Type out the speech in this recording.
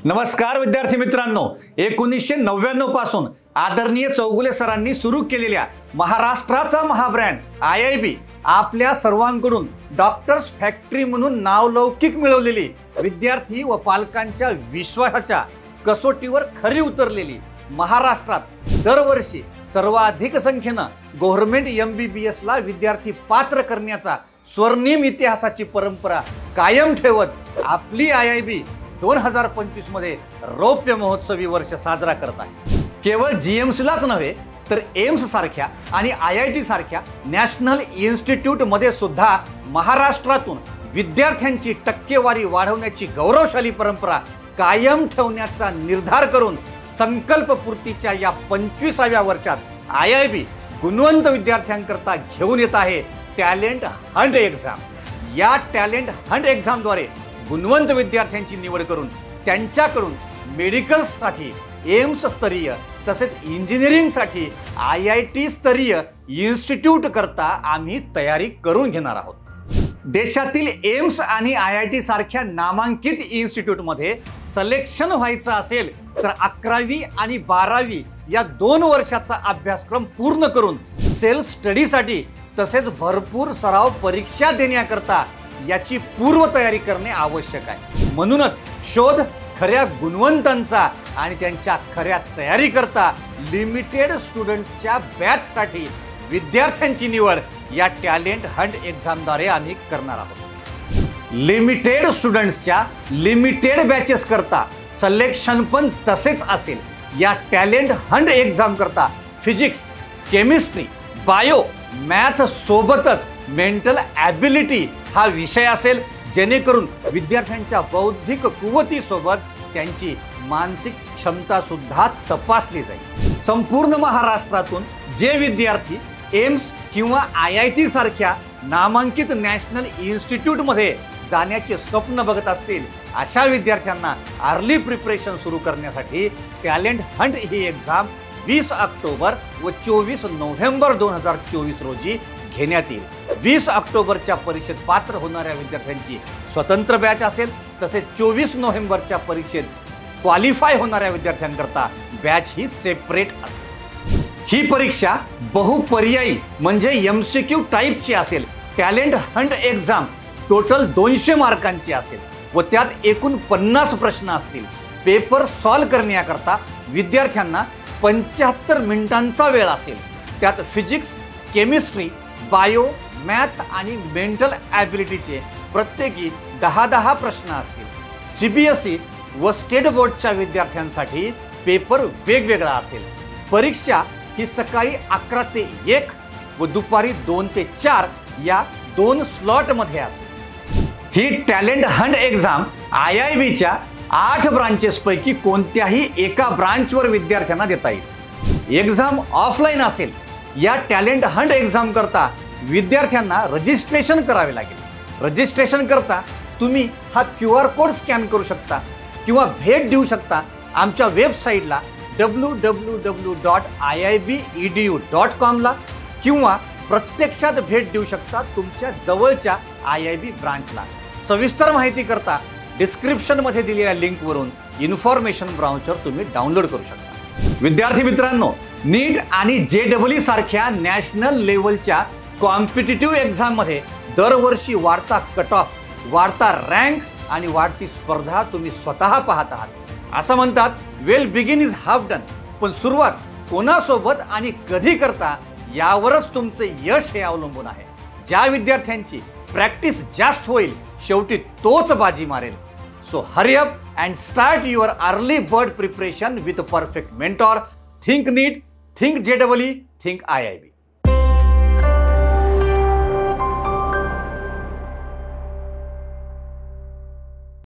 नमस्कार विद्यार्थी मित्रांनो, 1999 पासून आदरणीय चौगुले सरांनी सुरू केलेल्या महाराष्ट्राचा महाब्रँड IIB आपल्या सर्वांकडून डॉक्टर्स फॅक्टरी म्हणून नावलौकिक मिळवलेली विद्यार्थी व पालकांच्या विश्वासाच्या कसोटीवर खरी उतरलेली महाराष्ट्रात दरवर्षी सर्वाधिक संख्येने गव्हर्नमेंट MBBS ला विद्यार्थी पात्र करण्याचा स्वर्णिम इतिहासाची परंपरा कायम ठेवत आपली IIB 2025 मध्ये रौप्य महोत्सवी वर्ष साजरा करत आहे। केवळ GMC लाच नव्हे तर एम्स सारख्या आणि IIT सारख्या नॅशनल इन्स्टिट्यूट मध्ये सुद्धा महाराष्ट्रातून विद्यार्थ्यांची टक्केवारी वाढवण्याची गौरवशाली परंपरा कायम ठेवण्याचा निर्धार करून संकल्पपूर्तीच्या या 25व्या वर्षात IIB गुणवंत विद्यार्थ्यांकरता घेऊन येत आहे टॅलेंट हंट एक्झाम। या टॅलेंट हंट एक्झामद्वारे गुणवंत विद्यार्थ्यांची निवड करून त्यांच्याकडून मेडिकलसाठी एम्स स्तरीय तसेच इंजिनिअरिंगसाठी IIT स्तरीय इन्स्टिट्यूट करता आम्ही तयारी करून घेणार आहोत। देशातील एम्स आणि IIT सारख्या नामांकित इन्स्टिट्यूटमध्ये सिलेक्शन व्हायचं असेल तर 11वी आणि 12वी या 2 वर्षाचा अभ्यासक्रम पूर्ण करून सेल्फ स्टडीसाठी तसेच भरपूर सराव परीक्षा देण्याकरता याची पूर्वतयारी करणे आवश्यक आहे। म्हणूनच शोध खऱ्या गुणवंतांचा आणि त्यांच्या खऱ्या तयारी करता लिमिटेड स्टुडंट्सच्या बॅचसाठी विद्यार्थ्यांची निवड या टॅलेंट हंट एक्झामद्वारे आम्ही करणार आहोत। लिमिटेड स्टुडंट्सच्या लिमिटेड बॅचेस करता सिलेक्शन पण तसेच असेल। या टॅलेंट हंट एक्झाम करता फिजिक्स, केमिस्ट्री, बायो, मॅथ सोबतच मेंटल ॲबिलिटी हा विषय असेल, जेणेकरून विद्यार्थ्यांच्या बौद्धिक कुवतीसोबत त्यांची मानसिक क्षमता सुद्धा तपासली जाईल। संपूर्ण महाराष्ट्रातून जे विद्यार्थी एम्स किंवा IIT सारख्या नामांकित नॅशनल इन्स्टिट्यूटमध्ये जाण्याचे स्वप्न बघत असतील अशा विद्यार्थ्यांना अर्ली प्रिपरेशन सुरू करण्यासाठी टॅलेंट हंट ही एक्झाम 20 ऑक्टोबर व 24 नोव्हेंबर 2024 रोजी घेण्यात येईल। 20 ऑक्टोबरच्या परीक्षेत पात्र होणाऱ्या विद्यार्थ्यांची स्वतंत्र बॅच असेल, तसेच 24 नोव्हेंबरच्या परीक्षेत क्वालिफाय होणाऱ्या विद्यार्थ्यांकरता बॅच ही सेपरेट असेल। ही परीक्षा बहुपर्यायी म्हणजे MCQ टाईपची असेल। टॅलेंट हंट एक्झाम टोटल 200 मार्कांची असेल व त्यात एकूण 50 प्रश्न असतील। पेपर सॉल्व करण्याकरता विद्यार्थ्यांना 75 मिनिटांचा वेळ असेल। त्यात फिजिक्स, केमिस्ट्री, बायो, मॅथ आणि मेंटल ॲबिलिटीचे प्रत्येकी 10-10 प्रश्न असतील। CBSE व स्टेट बोर्डच्या विद्यार्थ्यांसाठी पेपर वेगवेगळा असेल। परीक्षा ही सकाळी 11 ते 1 व दुपारी 2 ते 4 या 2 स्लॉटमध्ये असेल। ही टॅलेंट हंट एक्झाम IIBच्या 8 ब्रांचेसपैकी कोणत्याही एका ब्रांचवर विद्यार्थ्यांना देता येईल। एक्झाम ऑफलाईन असेल। या टॅलेंट हंट एक्झाम करता विद्यार्थ्यांना रजिस्ट्रेशन करावे लागेल। रजिस्ट्रेशन करता तुम्ही हा QR कोड स्कॅन करू शकता किंवा भेट देऊ शकता आमच्या वेबसाईटला www.iibedu.com ला किंवा प्रत्यक्षात भेट देऊ शकता तुमच्या जवळच्या IIB ब्रांचला। सविस्तर माहिती करता डिस्क्रिप्शनमध्ये दिलेल्या लिंकवरून इन्फॉर्मेशन ब्राउचर तुम्ही डाउनलोड करू शकता। विद्यार्थी मित्रांनो, नीट आणि JEE सारख्या नॅशनल लेवलच्या कॉम्पिटिटिव्ह एक्झाममध्ये दरवर्षी वाढता कट ऑफ, वाढता रँक आणि वाढती स्पर्धा तुम्ही स्वतः पाहत आहात। असं म्हणतात वेल बिगिन इज हाफ डन, पण सुरुवात कोणासोबत आणि कधी करता यावरच तुमचे यश हे अवलंबून आहे। ज्या विद्यार्थ्यांची प्रॅक्टिस जास्त होईल शेवटी तोच बाजी मारेल। So hurry up and start your early bird preparation with perfect mentor. Think NEET, think JEE, think IIB।